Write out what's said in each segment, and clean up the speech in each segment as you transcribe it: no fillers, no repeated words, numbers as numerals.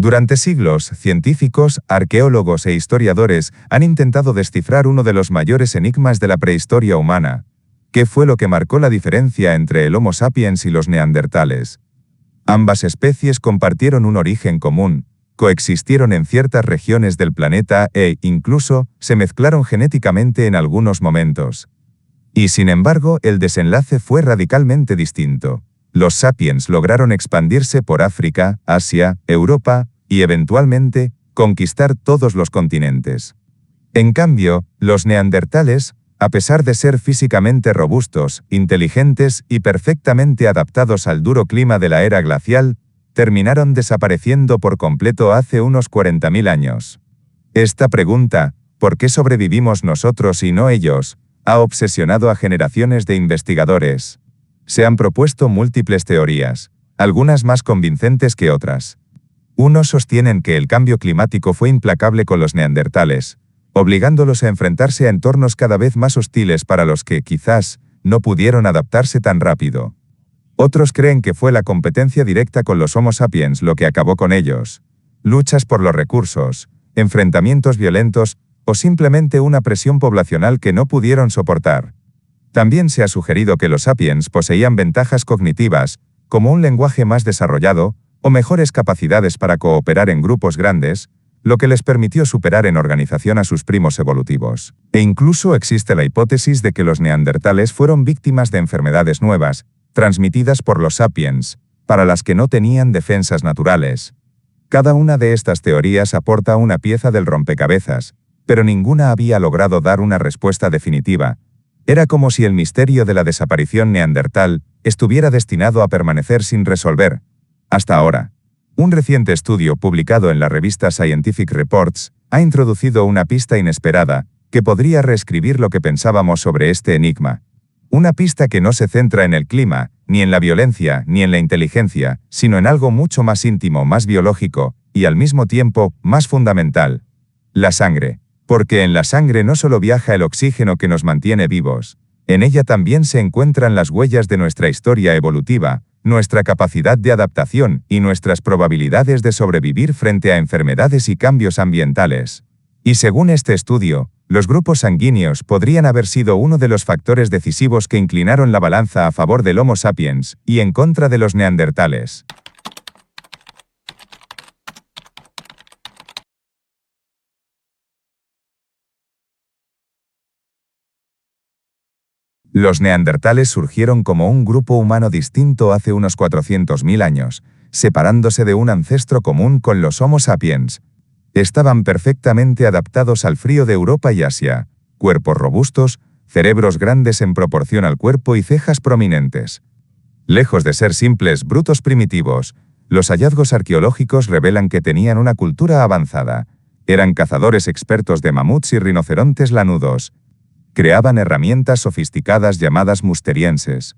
Durante siglos, científicos, arqueólogos e historiadores han intentado descifrar uno de los mayores enigmas de la prehistoria humana. ¿Qué fue lo que marcó la diferencia entre el Homo sapiens y los neandertales? Ambas especies compartieron un origen común, coexistieron en ciertas regiones del planeta e, incluso, se mezclaron genéticamente en algunos momentos. Y sin embargo, el desenlace fue radicalmente distinto. Los sapiens lograron expandirse por África, Asia, Europa y, eventualmente, conquistar todos los continentes. En cambio, los neandertales, a pesar de ser físicamente robustos, inteligentes y perfectamente adaptados al duro clima de la era glacial, terminaron desapareciendo por completo hace unos 40.000 años. Esta pregunta, ¿por qué sobrevivimos nosotros y no ellos?, ha obsesionado a generaciones de investigadores. Se han propuesto múltiples teorías, algunas más convincentes que otras. Unos sostienen que el cambio climático fue implacable con los neandertales, obligándolos a enfrentarse a entornos cada vez más hostiles para los que, quizás, no pudieron adaptarse tan rápido. Otros creen que fue la competencia directa con los Homo sapiens lo que acabó con ellos. Luchas por los recursos, enfrentamientos violentos o simplemente una presión poblacional que no pudieron soportar. También se ha sugerido que los sapiens poseían ventajas cognitivas, como un lenguaje más desarrollado o mejores capacidades para cooperar en grupos grandes, lo que les permitió superar en organización a sus primos evolutivos. E incluso existe la hipótesis de que los neandertales fueron víctimas de enfermedades nuevas, transmitidas por los sapiens, para las que no tenían defensas naturales. Cada una de estas teorías aporta una pieza del rompecabezas, pero ninguna había logrado dar una respuesta definitiva. Era como si el misterio de la desaparición neandertal estuviera destinado a permanecer sin resolver. Hasta ahora. Un reciente estudio publicado en la revista Scientific Reports ha introducido una pista inesperada que podría reescribir lo que pensábamos sobre este enigma. Una pista que no se centra en el clima, ni en la violencia, ni en la inteligencia, sino en algo mucho más íntimo, más biológico, y al mismo tiempo, más fundamental. La sangre. Porque en la sangre no solo viaja el oxígeno que nos mantiene vivos, en ella también se encuentran las huellas de nuestra historia evolutiva, nuestra capacidad de adaptación y nuestras probabilidades de sobrevivir frente a enfermedades y cambios ambientales. Y según este estudio, los grupos sanguíneos podrían haber sido uno de los factores decisivos que inclinaron la balanza a favor del Homo sapiens y en contra de los neandertales. Los neandertales surgieron como un grupo humano distinto hace unos 400.000 años, separándose de un ancestro común con los Homo sapiens. Estaban perfectamente adaptados al frío de Europa y Asia, cuerpos robustos, cerebros grandes en proporción al cuerpo y cejas prominentes. Lejos de ser simples brutos primitivos, los hallazgos arqueológicos revelan que tenían una cultura avanzada. Eran cazadores expertos de mamuts y rinocerontes lanudos. Creaban herramientas sofisticadas llamadas musterienses.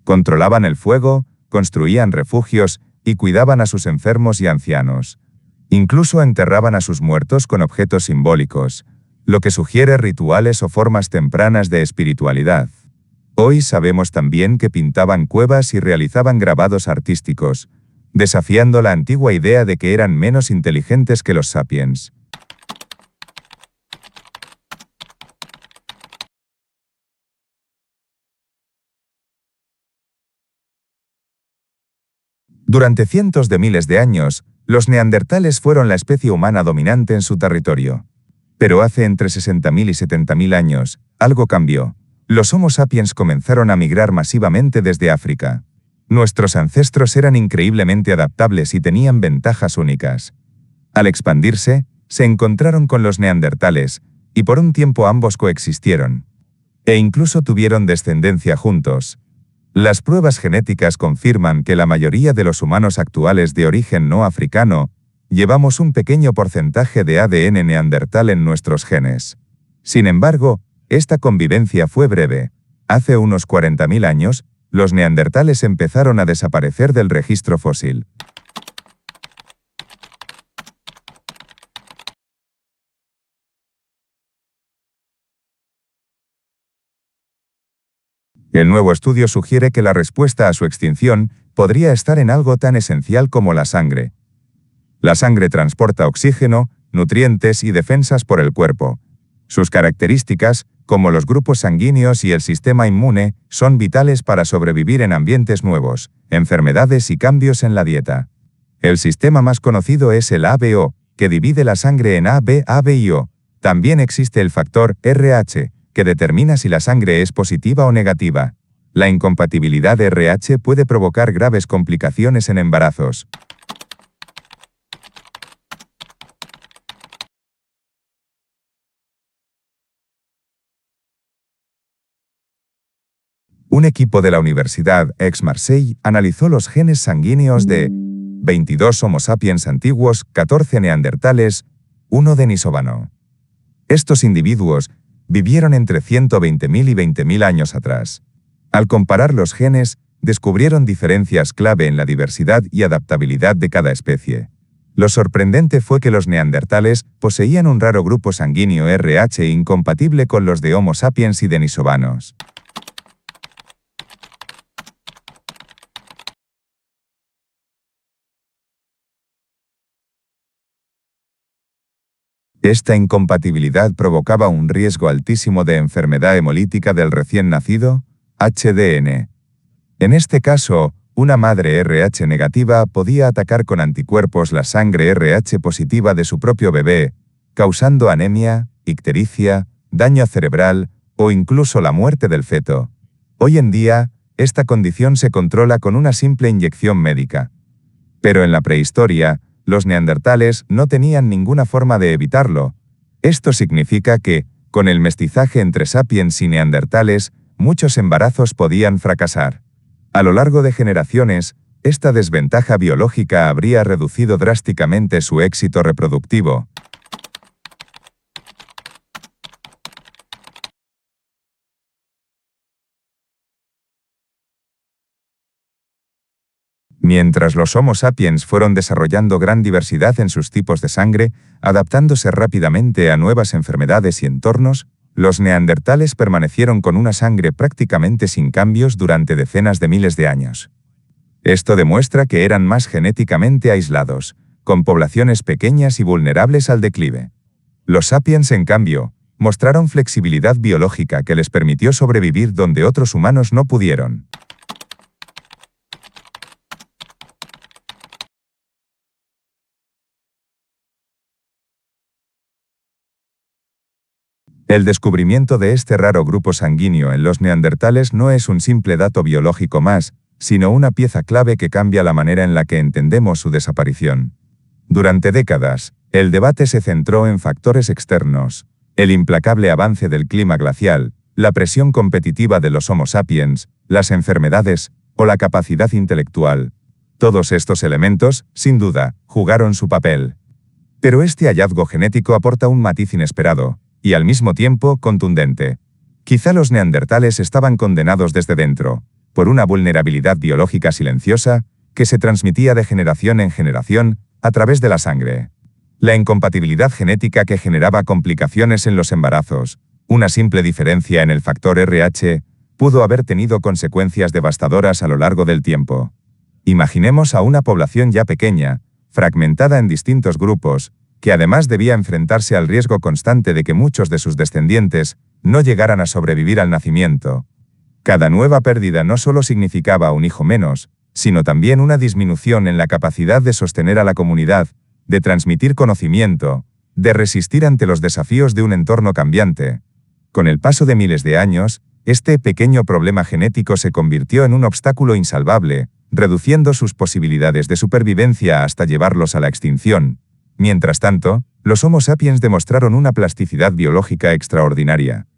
Controlaban el fuego, construían refugios y cuidaban a sus enfermos y ancianos. Incluso enterraban a sus muertos con objetos simbólicos, lo que sugiere rituales o formas tempranas de espiritualidad. Hoy sabemos también que pintaban cuevas y realizaban grabados artísticos, desafiando la antigua idea de que eran menos inteligentes que los sapiens. Durante cientos de miles de años, los neandertales fueron la especie humana dominante en su territorio. Pero hace entre 60.000 y 70.000 años, algo cambió. Los Homo sapiens comenzaron a migrar masivamente desde África. Nuestros ancestros eran increíblemente adaptables y tenían ventajas únicas. Al expandirse, se encontraron con los neandertales, y por un tiempo ambos coexistieron. E incluso tuvieron descendencia juntos. Las pruebas genéticas confirman que la mayoría de los humanos actuales de origen no africano llevamos un pequeño porcentaje de ADN neandertal en nuestros genes. Sin embargo, esta convivencia fue breve. Hace unos 40.000 años, los neandertales empezaron a desaparecer del registro fósil. El nuevo estudio sugiere que la respuesta a su extinción podría estar en algo tan esencial como la sangre. La sangre transporta oxígeno, nutrientes y defensas por el cuerpo. Sus características, como los grupos sanguíneos y el sistema inmune, son vitales para sobrevivir en ambientes nuevos, enfermedades y cambios en la dieta. El sistema más conocido es el ABO, que divide la sangre en AB, AB y O. También existe el factor RH, que determina si la sangre es positiva o negativa. La incompatibilidad RH puede provocar graves complicaciones en embarazos. Un equipo de la Universidad Aix-Marseille analizó los genes sanguíneos de 22 Homo sapiens antiguos, 14 neandertales, 1 denisovano. Estos individuos vivieron entre 120.000 y 20.000 años atrás. Al comparar los genes, descubrieron diferencias clave en la diversidad y adaptabilidad de cada especie. Lo sorprendente fue que los neandertales poseían un raro grupo sanguíneo RH incompatible con los de Homo sapiens y denisovanos. Esta incompatibilidad provocaba un riesgo altísimo de enfermedad hemolítica del recién nacido, HDN. En este caso, una madre RH negativa podía atacar con anticuerpos la sangre RH positiva de su propio bebé, causando anemia, ictericia, daño cerebral o incluso la muerte del feto. Hoy en día, esta condición se controla con una simple inyección médica. Pero en la prehistoria, los neandertales no tenían ninguna forma de evitarlo. Esto significa que, con el mestizaje entre sapiens y neandertales, muchos embarazos podían fracasar. A lo largo de generaciones, esta desventaja biológica habría reducido drásticamente su éxito reproductivo. Mientras los Homo sapiens fueron desarrollando gran diversidad en sus tipos de sangre, adaptándose rápidamente a nuevas enfermedades y entornos, los neandertales permanecieron con una sangre prácticamente sin cambios durante decenas de miles de años. Esto demuestra que eran más genéticamente aislados, con poblaciones pequeñas y vulnerables al declive. Los sapiens, en cambio, mostraron flexibilidad biológica que les permitió sobrevivir donde otros humanos no pudieron. El descubrimiento de este raro grupo sanguíneo en los neandertales no es un simple dato biológico más, sino una pieza clave que cambia la manera en la que entendemos su desaparición. Durante décadas, el debate se centró en factores externos, el implacable avance del clima glacial, la presión competitiva de los Homo sapiens, las enfermedades o la capacidad intelectual. Todos estos elementos, sin duda, jugaron su papel. Pero este hallazgo genético aporta un matiz inesperado, y al mismo tiempo contundente. Quizá los neandertales estaban condenados desde dentro, por una vulnerabilidad biológica silenciosa, que se transmitía de generación en generación, a través de la sangre. La incompatibilidad genética que generaba complicaciones en los embarazos, una simple diferencia en el factor RH, pudo haber tenido consecuencias devastadoras a lo largo del tiempo. Imaginemos a una población ya pequeña, fragmentada en distintos grupos, que además debía enfrentarse al riesgo constante de que muchos de sus descendientes no llegaran a sobrevivir al nacimiento. Cada nueva pérdida no solo significaba un hijo menos, sino también una disminución en la capacidad de sostener a la comunidad, de transmitir conocimiento, de resistir ante los desafíos de un entorno cambiante. Con el paso de miles de años, este pequeño problema genético se convirtió en un obstáculo insalvable, reduciendo sus posibilidades de supervivencia hasta llevarlos a la extinción. Mientras tanto, los Homo sapiens demostraron una plasticidad biológica extraordinaria.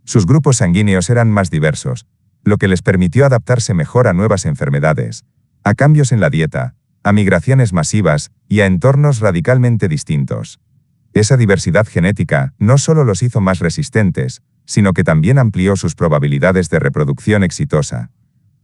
Sus grupos sanguíneos eran más diversos, lo que les permitió adaptarse mejor a nuevas enfermedades, a cambios en la dieta, a migraciones masivas y a entornos radicalmente distintos. Esa diversidad genética no solo los hizo más resistentes, sino que también amplió sus probabilidades de reproducción exitosa.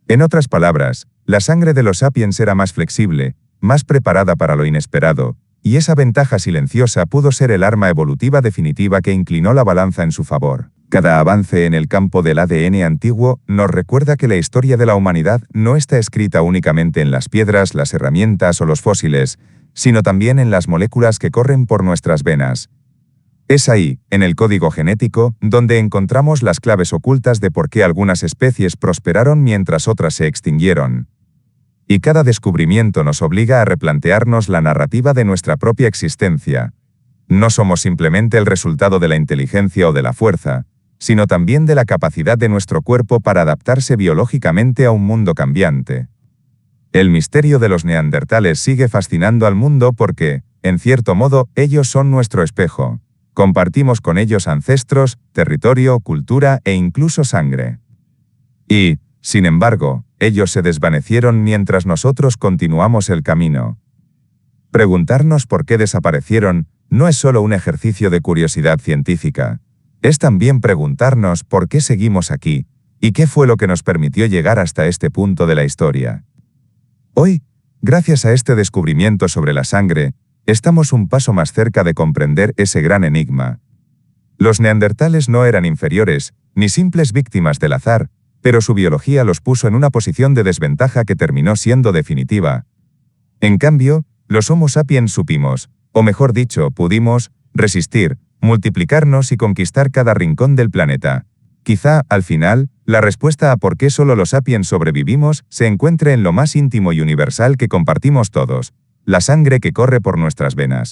En otras palabras, la sangre de los sapiens era más flexible, más preparada para lo inesperado, y esa ventaja silenciosa pudo ser el arma evolutiva definitiva que inclinó la balanza en su favor. Cada avance en el campo del ADN antiguo nos recuerda que la historia de la humanidad no está escrita únicamente en las piedras, las herramientas o los fósiles, sino también en las moléculas que corren por nuestras venas. Es ahí, en el código genético, donde encontramos las claves ocultas de por qué algunas especies prosperaron mientras otras se extinguieron. Y cada descubrimiento nos obliga a replantearnos la narrativa de nuestra propia existencia. No somos simplemente el resultado de la inteligencia o de la fuerza, sino también de la capacidad de nuestro cuerpo para adaptarse biológicamente a un mundo cambiante. El misterio de los neandertales sigue fascinando al mundo porque, en cierto modo, ellos son nuestro espejo. Compartimos con ellos ancestros, territorio, cultura e incluso sangre. Y, sin embargo, ellos se desvanecieron mientras nosotros continuamos el camino. Preguntarnos por qué desaparecieron no es solo un ejercicio de curiosidad científica. Es también preguntarnos por qué seguimos aquí, y qué fue lo que nos permitió llegar hasta este punto de la historia. Hoy, gracias a este descubrimiento sobre la sangre, estamos un paso más cerca de comprender ese gran enigma. Los neandertales no eran inferiores, ni simples víctimas del azar, pero su biología los puso en una posición de desventaja que terminó siendo definitiva. En cambio, los Homo sapiens supimos, o mejor dicho, pudimos, resistir, multiplicarnos y conquistar cada rincón del planeta. Quizá, al final, la respuesta a por qué solo los sapiens sobrevivimos se encuentre en lo más íntimo y universal que compartimos todos: la sangre que corre por nuestras venas.